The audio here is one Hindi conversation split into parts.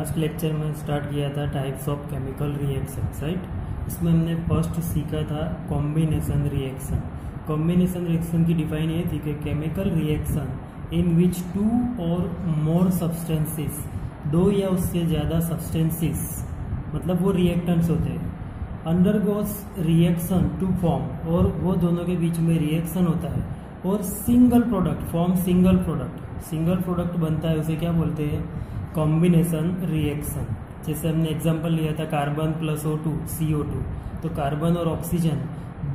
लास्ट लेक्चर में स्टार्ट किया था types of chemical reactions, right. इसमें हमने फर्स्ट सीखा था कॉम्बिनेशन रिएक्शन। कॉम्बिनेशन रिएक्शन की डिफाइन ये थी कि chemical reaction in which two और मोर सब्सटेंसेस, दो या उससे ज़्यादा सब्सटेंसेस मतलब वो रिएक्टेंट्स होते हैं, अंडरगोस रिएक्शन टू फॉर्म, और वो दोनों के बीच में रिएक्शन होता है और single product form single product बनता है, उसे क्या बोलते हैं, कॉम्बिनेशन रिएक्शन। जैसे हमने एग्जांपल लिया था कार्बन प्लस O2 CO2, तो कार्बन और ऑक्सीजन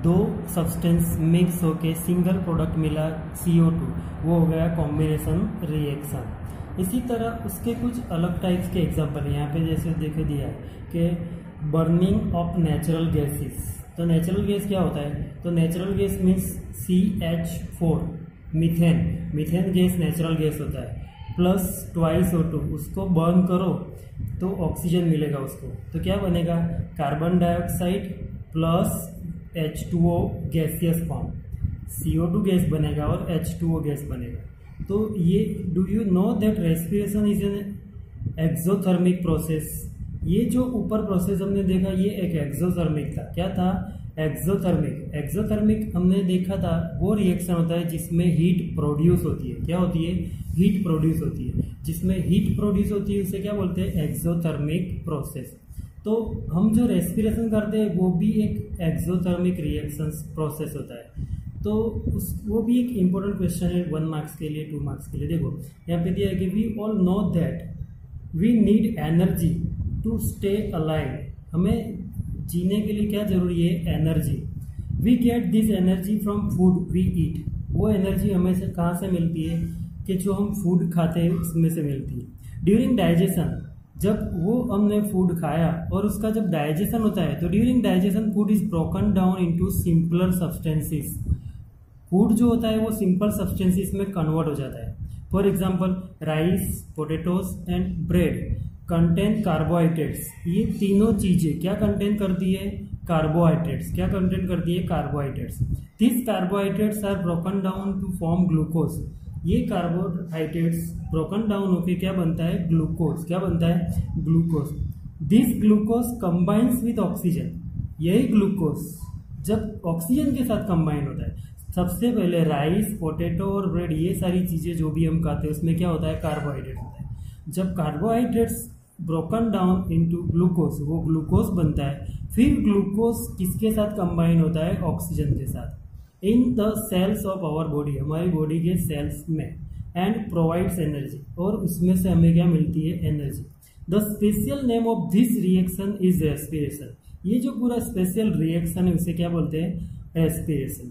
दो सब्सटेंस मिक्स होके सिंगल प्रोडक्ट मिला CO2, वो हो गया कॉम्बिनेशन रिएक्शन। इसी तरह उसके कुछ अलग टाइप्स के एग्जांपल यहाँ पे जैसे देखे दिया है कि बर्निंग ऑफ नेचुरल गैसेस। तो नेचुरल गैस क्या होता है, तो natural gas means CH4 methane gas natural gas होता है, प्लस ट्वाइस O2, उसको बर्न करो तो ऑक्सीजन मिलेगा उसको, तो क्या बनेगा, carbon dioxide plus H2O gaseous form, CO2 gas बनेगा और H2O गैस बनेगा। तो ये do you know that respiration is an exothermic process. ये जो ऊपर प्रोसेस हमने देखा ये एक एक्सोथर्मिक था। क्या था, एक्सोथर्मिक हमने देखा था वो रिएक्शन होता है जिसमें हीट प्रोड्यूस होती है। क्या होती है, हीट प्रोड्यूस होती है। जिसमें हीट प्रोड्यूस होती है उसे क्या बोलते हैं, एक्सोथर्मिक प्रोसेस। तो हम जो रेस्पिरेशन करते हैं वो भी एक एक्सोथर्मिक रिएक्शन प्रोसेस होता है। तो वो भी एक इम्पोर्टेंट क्वेश्चन है 1 मार्क्स के लिए, 2 मार्क्स के लिए। देखो यहाँ पे दिया है कि we all know that we need energy to stay alive. हमें जीने के लिए क्या जरूरी है, energy. We get this energy from food we eat. वो एनर्जी हमें से कहाँ से मिलती है, कि जो हम फूड खाते हैं उसमें से मिलती है। ड्यूरिंग डाइजेशन, जब वो हमने फूड खाया और उसका जब डाइजेशन होता है, तो during digestion food is broken down into simpler substances. Food जो होता है वो सिंपल सब्सटेंसेस में कन्वर्ट हो जाता है। For example rice, potatoes and bread contain carbohydrates. ये तीनों चीजें क्या कंटेन करती है, कार्बोहाइड्रेट्स। क्या कंटेन करती है, carbohydrates. This carbohydrates are broken down to form glucose. ये कार्बोहाइड्रेट्स ब्रोकन डाउन होकर क्या बनता है, ग्लूकोज। क्या बनता है, glucose. This glucose combines with oxygen. यही ग्लूकोज जब ऑक्सीजन के साथ कंबाइन होता है, सबसे पहले राइस, पोटैटो और ब्रेड, ये सारी चीजें जो भी हम खाते हैं उसमें क्या होता है, कार्बोहाइड्रेट होता है। जब carbohydrates broken down into glucose, वो ग्लूकोज बनता है। फिर ग्लूकोज किसके साथ कंबाइन होता है, ऑक्सीजन के साथ। In the cells of our body, हमारी बॉडी के सेल्स में, एंड प्रोवाइड्स एनर्जी, और उसमें से हमें क्या मिलती है, energy. The special name of this reaction is respiration. ये जो पूरा स्पेशल रिएक्शन है उसे क्या बोलते हैं, respiration.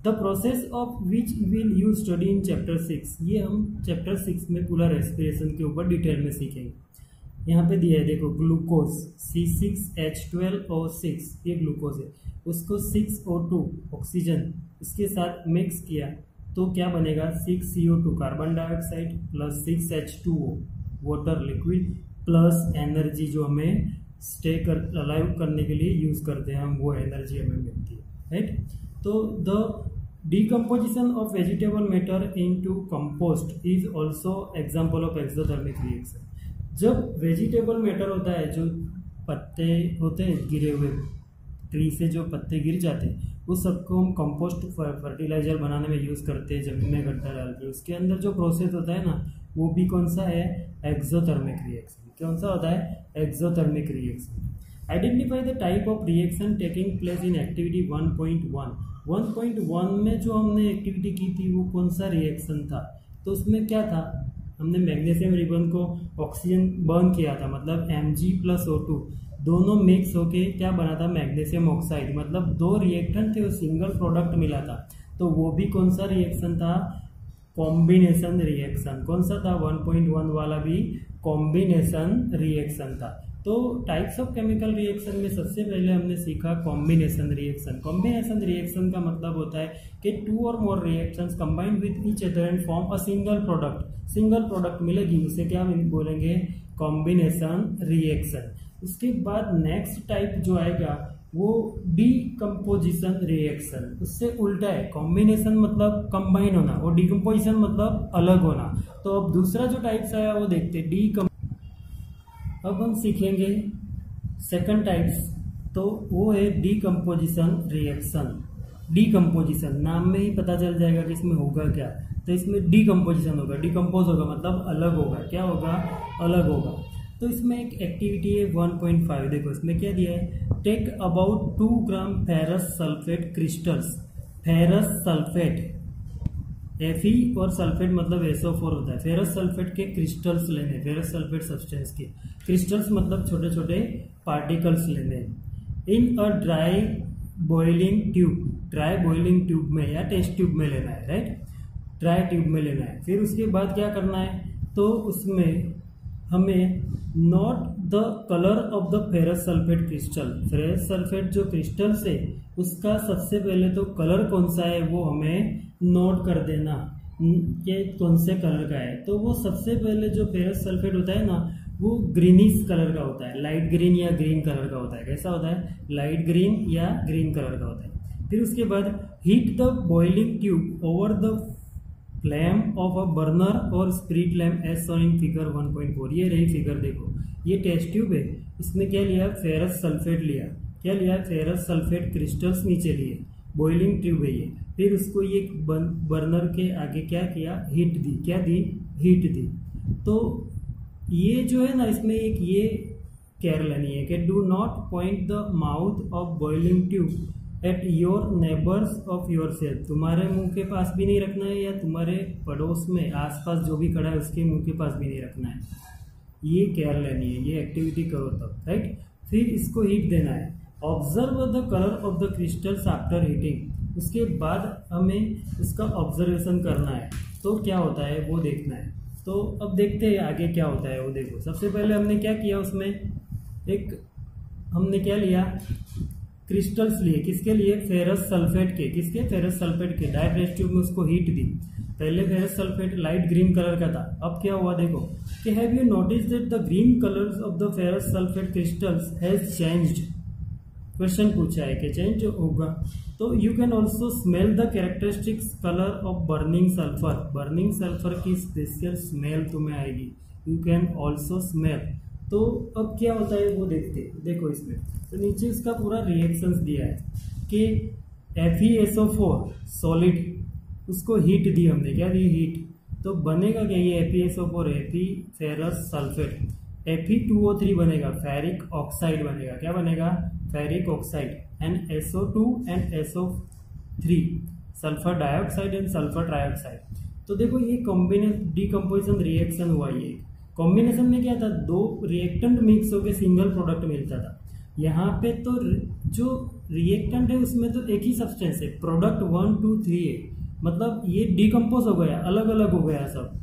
The process of which will you study in chapter 6। ये हम चैप्टर 6 में पूरा रेस्पिरेशन के ऊपर डिटेल में सीखेंगे। यहाँ पे दिया है देखो, ग्लूकोज C6H12O6, ये ग्लूकोज है, उसको 6O2 ऑक्सीजन इसके साथ मिक्स किया तो क्या बनेगा, 6CO2 carbon dioxide plus 6H2O water liquid plus energy जो हमें स्टे कर अलाइव करने के लिए यूज करते हैं हम, वो एनर्जी हमें मिलती है, राइट। तो the decomposition of vegetable matter into compost is also example of exothermic reaction। जब वेजिटेबल मैटर होता है, जो पत्ते होते हैं गिरे हुए ट्री से, जो पत्ते गिर जाते हैं उस सबको हम कंपोस्ट फर्टिलाइजर बनाने में यूज़ करते हैं, जमीन में गड्ढा डाल के। उसके अंदर जो प्रोसेस होता है ना, वो भी कौन सा है, एक्सोथर्मिक रिएक्शन। कौन सा होता है, exothermic reaction. Identify the type of reaction taking place in activity 1.1। 1.1 में जो हमने एक्टिविटी की थी वो कौन सा रिएक्शन था, तो उसमें क्या था, हमने मैग्नीशियम रिबन को ऑक्सीजन बर्न किया था, मतलब Mg+O2 दोनों मिक्स होके क्या बना था, मैग्नीशियम ऑक्साइड। मतलब दो रिएक्टेंट थे, वो सिंगल प्रोडक्ट मिला था, तो वो भी कौन सा रिएक्शन था, कॉम्बिनेशन रिएक्शन। कौन सा था, 1.1 वाला भी कॉम्बिनेशन रिएक्शन था। तो टाइप्स ऑफ केमिकल रिएक्शन में सबसे पहले हमने सीखा कॉम्बिनेशन रिएक्शन। कॉम्बिनेशन रिएक्शन का मतलब होता है कि 2 और more reactions combined with each other and form a single product. Single product मिलेगी उसे क्या बोलेंगे, कॉम्बिनेशन रिएक्शन। उसके बाद नेक्स्ट टाइप जो आएगा वो डीकम्पोजिशन रिएक्शन, उससे उल्टा है। कॉम्बिनेशन मतलब कंबाइन होना और डीकम्पोजिशन मतलब अलग होना। तो अब दूसरा जो टाइप्स आया वो देखते हैं, अब हम सीखेंगे सेकंड टाइप्स, तो वो है डीकम्पोजिशन रिएक्शन। डीकम्पोजिशन नाम में ही पता चल जाएगा कि इसमें होगा क्या। तो इसमें डीकम्पोजिशन होगा, डिकम्पोज होगा मतलब अलग होगा। क्या होगा? अलग होगा। तो इसमें एक एक्टिविटी है 1.5। देखो इसमें क्या दिया है, take about 2 gram ferrous sulphate crystals. Ferrous sulphate, Fe और सल्फेट मतलब SO4 होता है। फेरस सल्फेट के क्रिस्टल्स लेने, फेरस सल्फेट सब्सटेंस के क्रिस्टल्स मतलब छोटे छोटे पार्टिकल्स लेने in a dry boiling tube. Dry boiling tube में या टेस्ट ट्यूब में लेना है, राइट, ड्राई ट्यूब में लेना है। फिर उसके बाद क्या करना है, तो उसमें हमें note the colour of the ferrous sulphate crystal. Ferrous sulphate जो क्रिस्टल्स है उसका सबसे पहले तो कलर कौन सा है वो हमें नोट कर देना कि कौन से कलर का है। तो वो सबसे पहले जो फेरस सल्फेट होता है ना, वो ग्रीनिश कलर का होता है, लाइट ग्रीन या ग्रीन कलर का होता है। कैसा होता है? लाइट ग्रीन या ग्रीन कलर का होता है। फिर उसके बाद heat the boiling tube over the flame of a burner और spirit lamp as shown in figure 1.4। ये रही फिगर, देखो ये टेस्ट ट्यूब है, इसमें क्या लिया? फेरस सल्फेट लिया। क्या लिया? फेरस सल्फेट क्रिस्टल्स नीचे लिए, बॉइलिंग ट्यूब है ये। फिर उसको ये बर्नर के आगे क्या किया? हीट दी। क्या दी? हीट दी। तो ये जो है ना, इसमें एक ये केयर लेनी है कि do not point the mouth of boiling tube at your neighbours of your self. तुम्हारे मुंह के पास भी नहीं रखना है या तुम्हारे पड़ोस में आसपास जो भी खड़ा है उसके मुंह के पास भी नहीं रखना है। ये केयर लेनी है, ये एक्टिविटी करो तब, राइट। फिर इसको हीट देना है। Observe the colour of the crystals after heating. उसके बाद हमें उसका ऑब्जर्वेशन करना है, तो क्या होता है वो देखना है। तो अब देखते हैं आगे क्या होता है वो। देखो सबसे पहले हमने क्या किया, उसमें एक हमने क्या लिया? क्रिस्टल्स लिए। किसके लिए? फेरस सल्फेट के। किसके? फेरस सल्फेट के। डाई टेस्ट ट्यूब में उसको हीट दी। पहले ferrous sulphate light green colour का था, अब क्या हुआ देखो कि have you notice that the green colours of the ferrous sulphate crystals has changed. Question पूछा है कि चेंज होगा। तो you can also smell the characteristics colour of burning sulphur. Burning sulphur की स्पेशल स्मेल तुम्हें आएगी, यू कैन ऑल्सो स्मेल। तो अब क्या होता है वो देखते हैं। देखो इसमें तो नीचे उसका पूरा रिएक्शंस दिया है कि FeSO4 सॉलिड, उसको हीट दी हमने। क्या दी? हीट। तो बनेगा क्या? ये FeSO4 है, फेरस सल्फेट। Fe2O3 बनेगा, फेरिक ऑक्साइड बनेगा। क्या बनेगा? Ferric oxide. And SO2 and SO3 sulphur dioxide and sulphur trioxide. तो देखो ये कॉम्बिनेशन डीकम्पोजिशन रिएक्शन हुआ। ये कॉम्बिनेशन में क्या था? 2 रिएक्टेंट मिक्स होकर सिंगल प्रोडक्ट मिलता था। यहाँ पे तो जो रिएक्टेंट है उसमें तो एक ही सब्सटेंस है, प्रोडक्ट 1 2 3 है। मतलब ये डिकम्पोज हो गया, अलग अलग हो गया सब।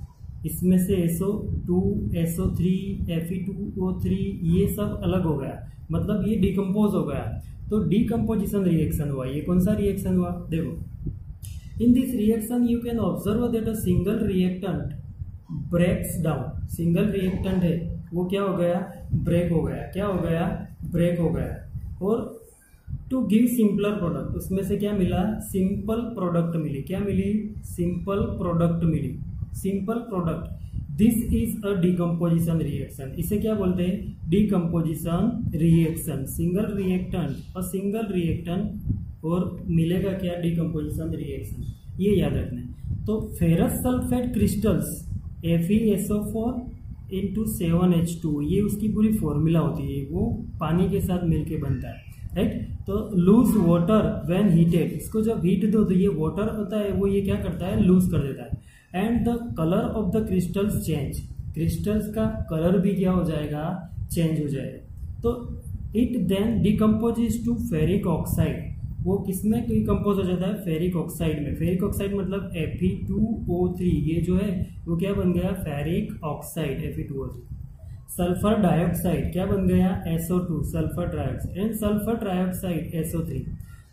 इसमें से SO2 SO3 Fe2O3 ये सब अलग हो गया, मतलब ये डिकम्पोज हो गया। तो डीकम्पोजिशन रिएक्शन हुआ। ये कौन सा रिएक्शन हुआ? देखो in this reaction you can observe that a single reactant breaks down. Single reactant है वो क्या हो गया? ब्रेक हो गया। क्या हो गया? ब्रेक हो गया। और टू गिव सिंपलर प्रोडक्ट, उसमें से क्या मिला? सिंपल प्रोडक्ट मिली। क्या मिली? सिंपल प्रोडक्ट मिली। Simple product. This is a decomposition reaction. इसे क्या बोलते हैं? Decomposition reaction. सिंगल रिएक्टेंट और सिंगल रिएक्टेंट और मिलेगा क्या? Decomposition reaction. ये याद रखना है। तो ferrous sulphate crystals FeSO4 into 7H2 ये उसकी पूरी फॉर्मूला होती है, वो पानी के साथ मिलके बनता है, राइट। तो लूज वाटर व्हेन हीटेड, इसको जब हीट दो तो ये वाटर होता है वो ये क्या करता है? लूज कर देता है। And the colour of the crystals change, crystals का कलर भी क्या हो जाएगा? चेंज हो जाएगा। तो it then decomposes to ferric oxide. वो किसमें डिकम्पोज हो जाता है? फेरिक ऑक्साइड में। फेरिक ऑक्साइड मतलब Fe2O3, ये जो है वो क्या बन गया? Ferric oxide Fe2O3। Sulphur dioxide क्या बन गया? SO2 sulphur trioxide and sulphur trioxide SO3।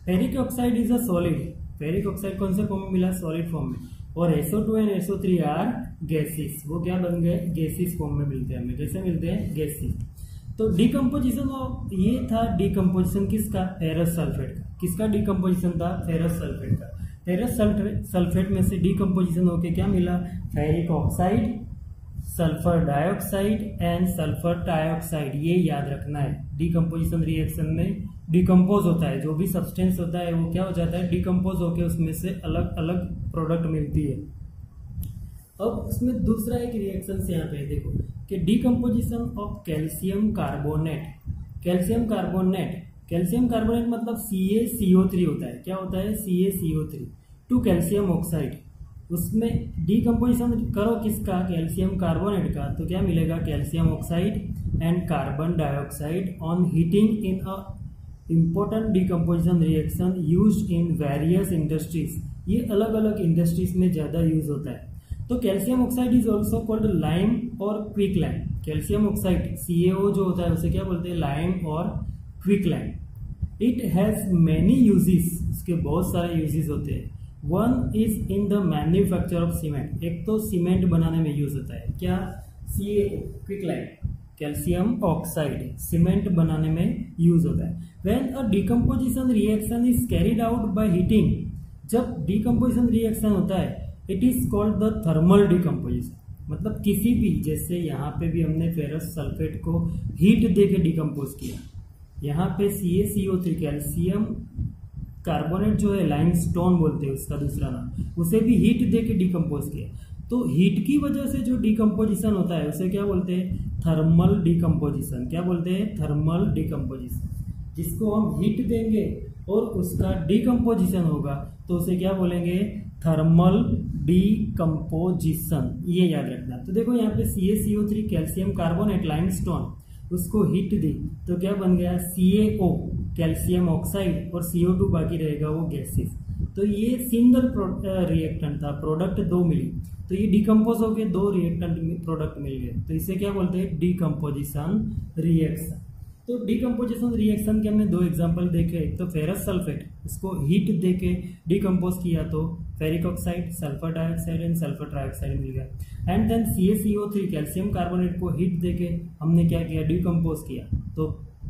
Ferric oxide is a solid. Ferric oxide कौन से फॉर्म में मिला? सॉलिड फॉर्म में। और SO2 and SO3 are gases. वो क्या बन गए? गैसेस फॉर्म में मिलते हैं हमें। कैसे मिलते हैं? गैसेस। तो डीकम्पोजिशन ये था डीकम्पोजिशन किसका? फेरस सल्फेट का। किसका डीकम्पोजिशन था? फेरस सल्फेट का। फेरस सल्फेट में से डीकम्पोजिशन होके क्या मिला? Ferric oxide, sulphur dioxide and sulphur trioxide, ये याद रखना है। डिकम्पोजिशन रिएक्शन में डिकम्पोज होता है, जो भी सब्सटेंस होता है वो क्या हो जाता है, डिकम्पोज होकर उसमें से अलग अलग प्रोडक्ट मिलती है। अब उसमें दूसरा एक रिएक्शन यहाँ पे देखो कि decomposition of calcium carbonate. Calcium carbonate मतलब CaCO3 होता है। क्या होता है, CaCO3 टू कैल्शियम ऑक्साइड। उसमें डिकम्पोजिशन करो किसका, कैल्शियम कार्बोनेट का, तो क्या मिलेगा, calcium oxide and carbon dioxide on heating in a important decomposition reaction used in various industries. ये अलग अलग इंडस्ट्रीज में ज़्यादा यूज होता है। तो calcium oxide is also called lime और quick lime. Calcium oxide CaO जो होता है उसे क्या बोलते हैं, लाइम और quick lime. It has many uses, इसके बहुत सारे यूजेस होते हैं। One is in the manufacture of cement, एक तो सीमेंट बनाने में यूज होता है। क्या, CaO quick lime, calcium oxide cement बनाने में यूज होता है। When a decomposition reaction is carried out by heating, जब डिकम्पोजिशन रिएक्शन होता है it is called the thermal decomposition. मतलब किसी भी, जैसे यहाँ पे भी हमने फेरस सल्फेट को हीट दे के डिकम्पोज किया, यहाँ पे CaCO3 कैल्शियम कार्बोनेट जो है, लाइमस्टोन बोलते हैं उसका दूसरा नाम, उसे भी हीट दे के डिकम्पोज किया। तो हीट की वजह से जो डिकम्पोजिशन होता है उसे क्या बोलते हैं, थर्मल डिकम्पोजिशन। क्या बोलते हैं, थर्मल डिकम्पोजिशन। जिसको हम हीट देंगे और उसका डिकम्पोजिशन होगा तो उसे क्या बोलेंगे, थर्मल डिकम्पोजिशन। ये याद रखना। तो देखो यहाँ पे CaCO3 कैल्शियम कार्बोनेट लाइमस्टोन, उसको हीट दी तो क्या बन गया, CaO कैल्शियम ऑक्साइड और CO2 बाकी रहेगा वो गैसेस। तो ये सिंगल रिएक्टेंट था, प्रोडक्ट दो मिली, तो ये डिकम्पोज हो गए, दो रिएक्टेंट प्रोडक्ट मिल गए, तो इसे क्या बोलते हैं, डिकम्पोजिशन रिएक्शन। तो डिकम्पोजिशन रिएक्शन के हमने दो एग्जांपल देखे। एक तो फेरस सल्फेट, इसको हीट देके डिकम्पोज किया तो ferric oxide, sulphur dioxide and sulphur trioxide मिल गया। And then CaCO3 calcium carbonate को हीट देके हमने क्या किया, डिकम्पोज किया, तो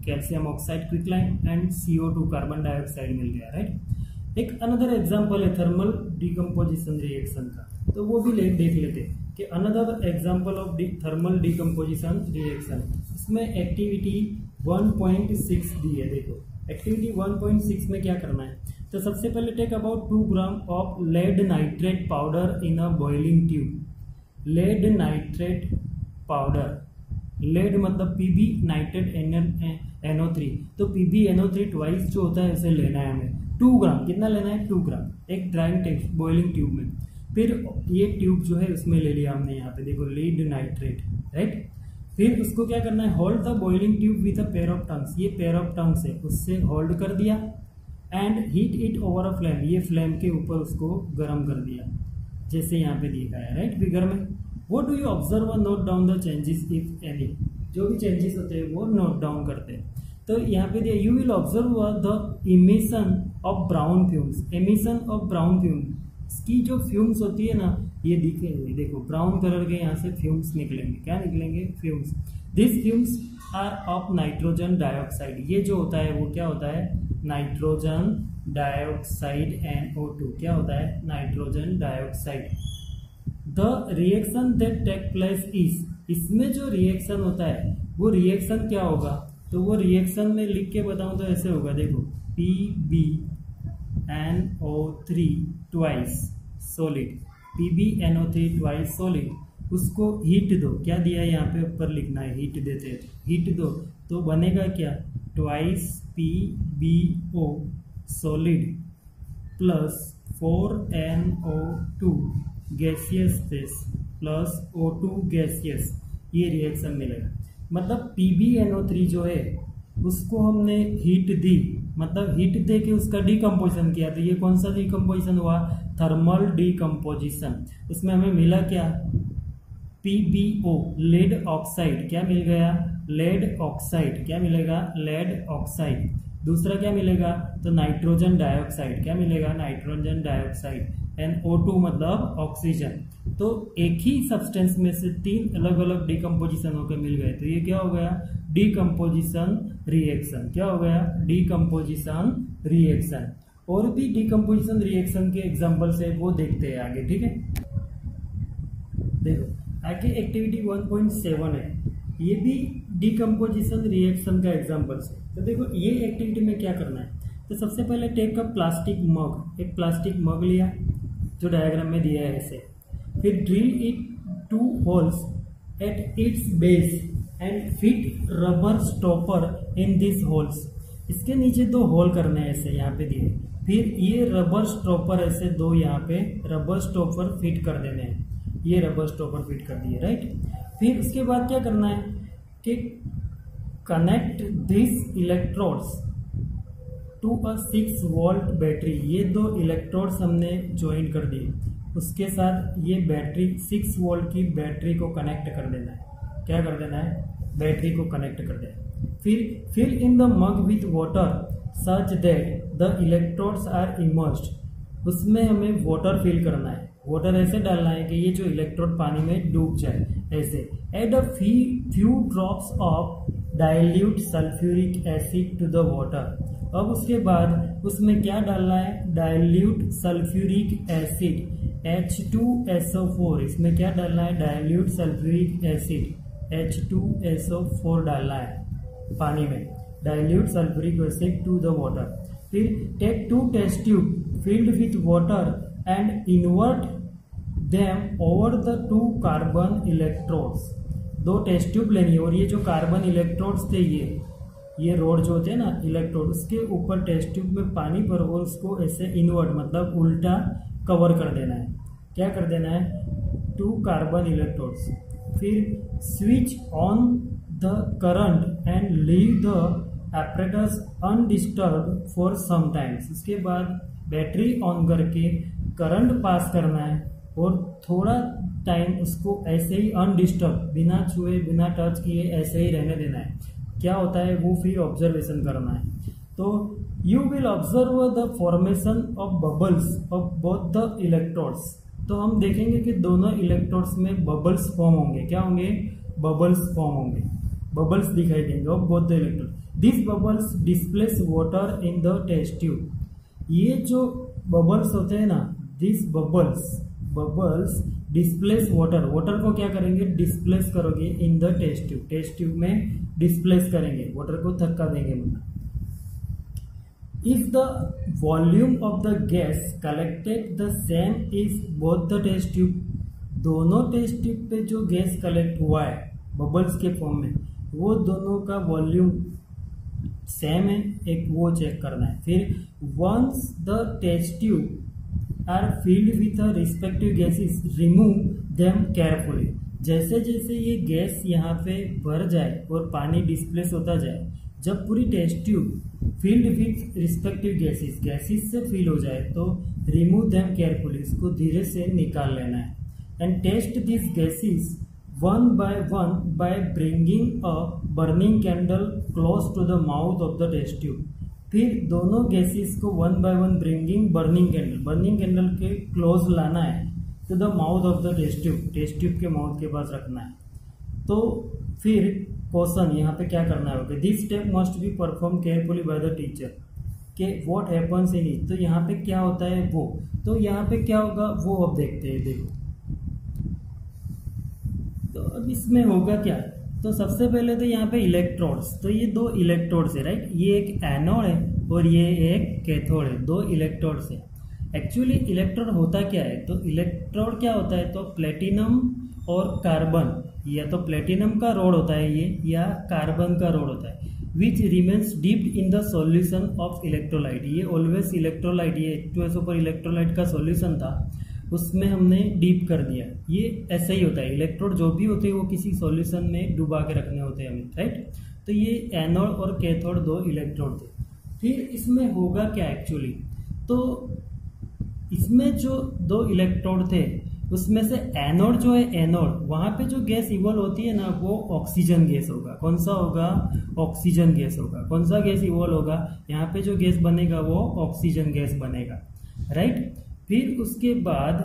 calcium oxide quicklime and CO2 carbon dioxide मिल गया, राइट। एक अनदर एग्जांपल है थर्मल डिकम्पोजिशन रिएक्शन का, तो वो भी देख लेते हैं कि another example of thermal decomposition reaction. इसमें एक्टिविटी 1.6 दी है। देखो एक्टिविटी 1.6 में क्या करना है, तो सबसे पहले take about 2 gram of lead nitrate powder in a boiling tube. Lead nitrate powder, lead मतलब Pb, नाइट्रेट NO3, तो PbNO3 ट्वाइस जो होता है उसे लेना है हमें। 2 ग्राम, कितना लेना है, 2 ग्राम, एक ड्राइंग बॉइलिंग ट्यूब में। फिर ये ट्यूब जो है उसमें ले लिया हमने, यहाँ पे देखो लेड नाइट्रेट, राइट। फिर उसको क्या करना है, hold the boiling tube with a pair of tongues, ये पेयर ऑफ टंग्स है उससे होल्ड कर दिया and heat it over a flame, ये फ्लेम के ऊपर उसको गर्म कर दिया जैसे यहाँ पे दिखा है, राइट, फिगर में। वो डू यू ऑब्जर्व और note down the changes if any, जो भी चेंजेस होते हैं वो नोट डाउन करते हैं। तो यहाँ पे दिया, you will observe the emission of brown fumes. Emission of brown fumes, इसकी जो फ्यूम्स होती है ना, ये दिखेंगे, देखो ब्राउन कलर के यहाँ से फ्यूम्स निकलेंगे। क्या निकलेंगे, fumes. This fumes are of nitrogen dioxide, ये जो होता है वो क्या होता है, नाइट्रोजन डाइऑक्साइड NO2। क्या होता है, nitrogen dioxide. The reaction that take place is, इसमें जो रिएक्शन होता है वो रिएक्शन क्या होगा, तो वो रिएक्शन में लिख के बताऊं तो ऐसे होगा, देखो PbNO3 twice solid, PbNO3 twice solid, उसको हीट दो। क्या दिया है यहाँ पे ऊपर लिखना है, हीट देते हैं, हीट दो तो बनेगा क्या, twice PbO solid plus 4NO2 gaseous plus O2 gaseous, ये रिएक्शन मिलेगा। मतलब PbNO3 जो है उसको हमने हीट दी, मतलब हीट दे के उसका डिकम्पोजिशन किया, तो ये कौन सा डिकम्पोजिशन हुआ, थर्मल डिकम्पोजिशन। उसमें हमें मिला क्या, PbO लेड ऑक्साइड, क्या मिल गया, लेड ऑक्साइड, क्या मिलेगा, लेड ऑक्साइड। दूसरा क्या मिलेगा, तो नाइट्रोजन डाइऑक्साइड, क्या मिलेगा, नाइट्रोजन डाइऑक्साइड। NO2 मतलब ऑक्सीजन। तो एक ही सब्सटेंस में से 3 अलग अलग डिकम्पोजिशन होकर मिल गए, तो ये क्या हो गया, डिकम्पोजिशन रिएक्शन। क्या हो गया, डिकम्पोजिशन रिएक्शन। और भी डिकम्पोजिशन रिएक्शन के एग्जांपल्स है वो देखते हैं आगे, ठीक है। देखो आगे एक्टिविटी 1.7 है, ये भी डिकम्पोजिशन रिएक्शन का एग्जाम्पल्स है। तो देखो ये एक्टिविटी में क्या करना है, तो सबसे पहले टेक अ प्लास्टिक मग, एक प्लास्टिक मग लिया जो डायग्राम में दिया है ऐसे, फिर drill it 2 holes at its base and fit rubber stopper in this holes. इसके नीचे 2 होल करने हैं ऐसे यहाँ पे दिए, फिर ये रबर स्टॉपर ऐसे 2 यहाँ पे रबर स्टॉपर फिट कर देने हैं, ये रबर स्टॉपर फिट कर दिए, राइट। फिर उसके बाद क्या करना है कि connect this electrodes to a 6 volt battery, ये 2 इलेक्ट्रोड्स हमने ज्वाइन कर दिए, उसके साथ ये बैटरी 6 वोल्ट की बैटरी को कनेक्ट कर देना है। क्या कर देना है, बैटरी को कनेक्ट कर देना है। फिर fill in the mug with water such that the electrodes are immersed, उसमें हमें वाटर फिल करना है, वाटर ऐसे डालना है कि ये जो इलेक्ट्रोड पानी में डूब जाए ऐसे। Add a few drops of dilute sulphuric acid to the water, अब उसके बाद उसमें क्या डालना है, डाइल्यूट सल्फ्यूरिक एसिड H2SO4, इसमें क्या डालना है, डाइल्यूट सल्फ्यूरिक एसिड H2SO4 डालना है पानी में, dilute sulphuric acid to the water. फिर take 2 test tube filled with water and invert them over the 2 carbon electrodes, 2 test tube लेनी है और ये जो कार्बन इलेक्ट्रोड्स थे ये रोड जो होते हैं ना इलेक्ट्रोड, उसके ऊपर टेस्ट ट्यूब में पानी भर और उसको ऐसे इन्वर्ट मतलब उल्टा कवर कर देना है। क्या कर देना है, 2 कार्बन इलेक्ट्रोड्स। फिर switch on the current and leave the apparatus undisturb for some times, इसके बाद बैटरी ऑन करके करंट पास करना है और थोड़ा टाइम उसको ऐसे ही अनडिस्टर्ब, बिना छुए बिना टच किए ऐसे ही रहने देना है। क्या होता है वो फिर ऑब्जर्वेशन करना है। तो you will observe the formation of bubbles of both the electrodes, तो हम देखेंगे कि दोनों इलेक्ट्रोड्स में बबल्स फॉर्म होंगे। क्या होंगे, बबल्स फॉर्म होंगे, बबल्स दिखाई देंगे of both the electrode. This bubbles displace water in the test tube, ये जो बबल्स होते हैं ना, this bubbles displace water, water को क्या करेंगे, डिस्प्लेस करोगे in the test tube, test tube में डिस्प्लेस करेंगे, वाटर को धक्का देंगे मतलब। If the volume of the gas collected the same is both the test tube, दोनों टेस्ट ट्यूब पे जो गैस कलेक्ट हुआ है बबल्स के फॉर्म में, वो दोनों का वॉल्यूम सेम है, एक वो चेक करना है। फिर once the test tube are filled with respective gases remove them carefully, जैसे जैसे ये गैस यहाँ पे भर जाए और पानी डिस्प्लेस होता जाए, जब पूरी test tube filled with respective gases से फिल हो जाए तो रिमूव देम केयरफुली, इसको धीरे से निकाल लेना है। And test this gases one by bringing a burning candle close to the mouth of the test tube, फिर दोनों गैसेस को 1 by 1 ब्रिंगिंग बर्निंग कैंडल के क्लोज लाना है to the mouth of the test tube के माउथ के पास रखना है। तो फिर क्वेश्चन यहाँ पे क्या करना है, this step must be perform carefully by the teacher, के व्हाट हैपन्स इन इट, तो यहाँ पे क्या होता है वो, तो यहाँ पे क्या होगा वो अब देखते हैं। देखो तो अब इसमें होगा क्या, तो सबसे पहले तो यहाँ पे इलेक्ट्रोड्स, तो ये 2 इलेक्ट्रोड्स है, राइट, ये एक एनोड है और ये एक कैथोड है, 2 इलेक्ट्रोड्स है। एक्चुअली इलेक्ट्रोड होता क्या है, तो इलेक्ट्रोड क्या होता है, तो प्लेटिनम और कार्बन, या तो प्लेटिनम का रोड होता है ये, या कार्बन का रोड होता है, which remains dipped in the solution of electrolyte, ये ऑलवेज इलेक्ट्रोलाइट, ये H2SO4 इलेक्ट्रोलाइट का सॉल्यूशन था, उसमें हमने डीप कर दिया। ये ऐसा ही होता है, इलेक्ट्रोड जो भी होते हैं वो किसी सॉल्यूशन में डुबा के रखने होते हैं हमें, राइट। तो ये एनोड और कैथोड 2 इलेक्ट्रोड थे। फिर इसमें होगा क्या एक्चुअली, तो इसमें जो 2 इलेक्ट्रोड थे उसमें से एनोड जो है, एनोड वहाँ पे जो गैस इवॉल्व होती है ना वो ऑक्सीजन गैस होगा। कौन सा होगा, ऑक्सीजन गैस होगा। कौन सा गैस इवॉल्व होगा, यहाँ पे जो गैस बनेगा वो ऑक्सीजन गैस बनेगा, राइट। फिर उसके बाद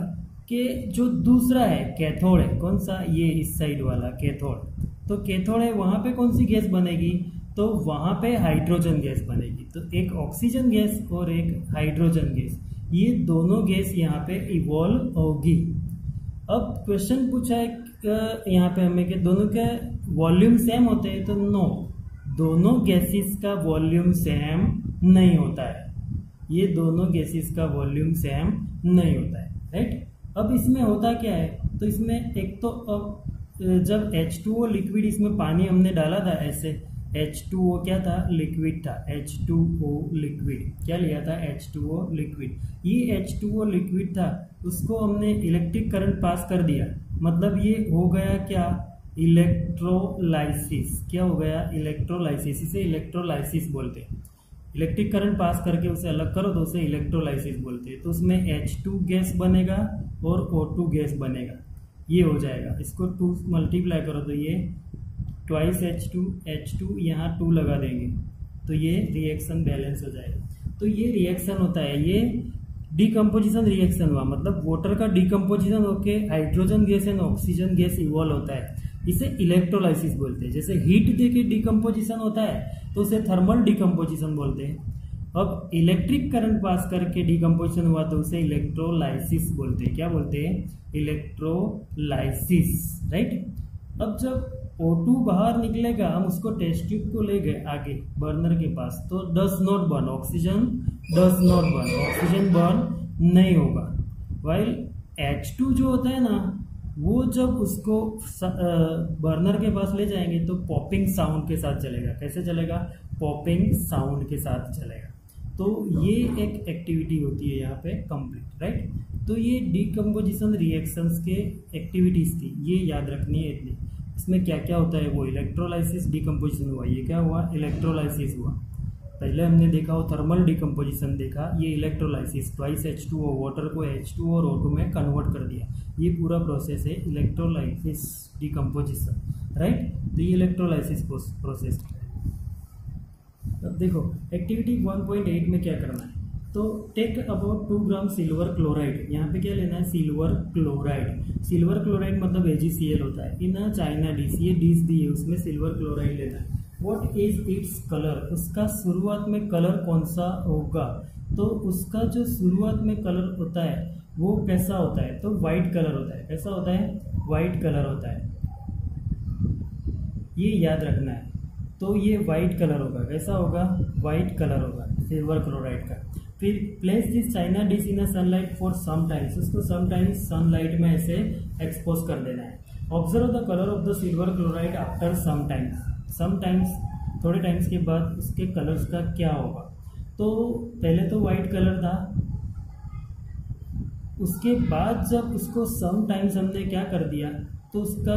के जो दूसरा है कैथोड है, कौन सा, ये इस साइड वाला कैथोड, तो कैथोड है, वहाँ पे कौन सी गैस बनेगी, तो वहाँ पे हाइड्रोजन गैस बनेगी। तो एक ऑक्सीजन गैस और एक हाइड्रोजन गैस, ये दोनों गैस यहाँ पे इवॉल्व होगी। अब क्वेश्चन पूछा है यहाँ पे हमें कि दोनों के वॉल्यूम सेम होते हैं, तो नो, दोनों गैसेस का वॉल्यूम सेम नहीं होता है। ये दोनों गैसेस का वॉल्यूम सेम नहीं होता है, राइट। अब इसमें होता क्या है, तो इसमें एक तो अब जब H2O लिक्विड, इसमें पानी हमने डाला था ऐसे, H2O क्या था, लिक्विड था, H2O लिक्विड, क्या लिया था, H2O लिक्विड। ये H2O लिक्विड था, उसको हमने इलेक्ट्रिक करंट पास कर दिया, मतलब ये हो गया क्या, इलेक्ट्रोलाइसिस। क्या हो गया, इलेक्ट्रोलाइसिस। इसे इलेक्ट्रोलाइसिस बोलते हैं। इलेक्ट्रिक करंट पास करके उसे अलग करो तो उसे इलेक्ट्रोलाइसिस बोलते हैं। तो उसमें H2 गैस बनेगा और O2 गैस बनेगा, ये हो जाएगा। इसको 2 मल्टीप्लाई करो तो ये ट्वाइस H2 यहाँ 2 लगा देंगे तो ये रिएक्शन बैलेंस हो जाएगा। तो ये रिएक्शन होता है, ये डिकम्पोजिशन रिएक्शन हुआ, मतलब वाटर का डिकम्पोजिशन होके hydrogen gas and oxygen gas evolve होता है, इसे इलेक्ट्रोलाइसिस बोलते हैं। जैसे हीट देके डिकम्पोजिशन होता है तो उसे थर्मल डिकम्पोजिशन बोलते हैं। अब इलेक्ट्रिक करंट पास करके डिकम्पोजिशन हुआ तो उसे इलेक्ट्रोलाइसिस बोलते हैं। क्या बोलते हैं, इलेक्ट्रोलाइसिस, राइट। अब जब O2 बाहर निकलेगा, हम उसको टेस्ट ट्यूब को ले गए आगे बर्नर के पास, तो does not burn, oxygen does not burn, oxygen burn नहीं होगा। वाइल H2 जो होता है ना, वो जब उसको बर्नर के पास ले जाएंगे तो पॉपिंग साउंड के साथ चलेगा। कैसे चलेगा, पॉपिंग साउंड के साथ चलेगा। तो ये एक एक्टिविटी होती है यहाँ पे कंप्लीट, राइट। तो ये डिकम्पोजिशन रिएक्शंस के एक्टिविटीज थी, ये याद रखनी है इतनी। इसमें क्या क्या होता है, वो इलेक्ट्रोलाइसिस, डिकम्पोजिशन हुआ, ये क्या हुआ, इलेक्ट्रोलाइसिस हुआ। पहले हमने देखा वो थर्मल डिकम्पोजिशन देखा, ये इलेक्ट्रोलाइसिस, ट्वाइस H2O, वाटर को H2O और O2 में कन्वर्ट कर दिया, ये पूरा प्रोसेस है इलेक्ट्रोलाइसिस डिकम्पोजिशन, राइट। तो ये इलेक्ट्रोलाइसिस प्रोसेस है। अब देखो एक्टिविटी 1.8 में क्या करना है, तो take about 2 gram silver chloride, यहाँ पे क्या लेना है, सिल्वर क्लोराइड। सिल्वर क्लोराइड मतलब AgCl होता है, इन चाइना डिश, ये डिश दी है उसमें सिल्वर क्लोराइड लेना है। व्हाट इज इट्स कलर, उसका शुरुआत में कलर कौन सा होगा, तो उसका जो शुरुआत में कलर होता है वो कैसा होता है, तो वाइट कलर होता है। कैसा होता है, वाइट कलर होता है, ये याद रखना है। तो ये वाइट कलर होगा, कैसा होगा, वाइट कलर होगा सिल्वर क्लोराइड का। फिर place this china dish in sunlight for some times, उसको सम टाइम्स सनलाइट में ऐसे एक्सपोज कर देना है। Observe the colour of the silver chloride after some times, थोड़े टाइम्स के बाद उसके कलर्स का क्या होगा। तो पहले तो वाइट कलर था, उसके बाद जब उसको सम टाइम्स हमने क्या कर दिया तो उसका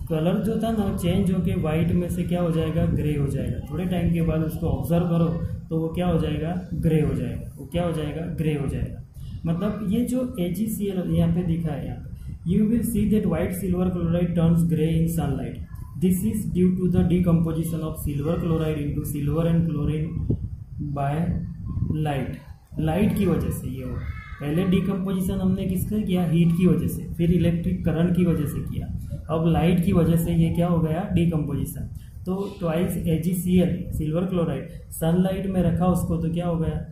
कलर जो था ना चेंज होके वाइट में से क्या हो जाएगा, ग्रे हो जाएगा। थोड़े टाइम के बाद उसको ऑब्जर्व करो तो वो क्या हो जाएगा, ग्रे हो जाएगा। वो क्या हो जाएगा, ग्रे हो जाएगा। मतलब ये जो AgCl यहाँ पे दिखा है, यहाँ you will see that white silver chloride turns gray in sunlight. This is due to the decomposition of silver chloride into silver and chlorine by light. Light की वजह से ये हो, पहले डिकम्पोजिशन हमने किससे किया, हीट की वजह से, फिर इलेक्ट्रिक करंट की वजह से किया, अब लाइट की वजह से ये क्या हो गया, डिकम्पोजिशन। तो twice AgCl silver chloride sunlight में रखा उसको तो क्या हो गया,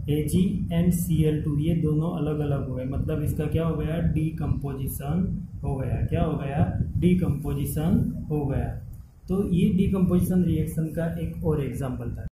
AgCl2, ये दोनों अलग अलग हो गए, मतलब इसका क्या हो गया, डिकम्पोजिशन हो गया। क्या हो गया, डिकम्पोजिशन हो गया। तो ये डिकम्पोजिशन रिएक्शन का एक और एग्जाम्पल था।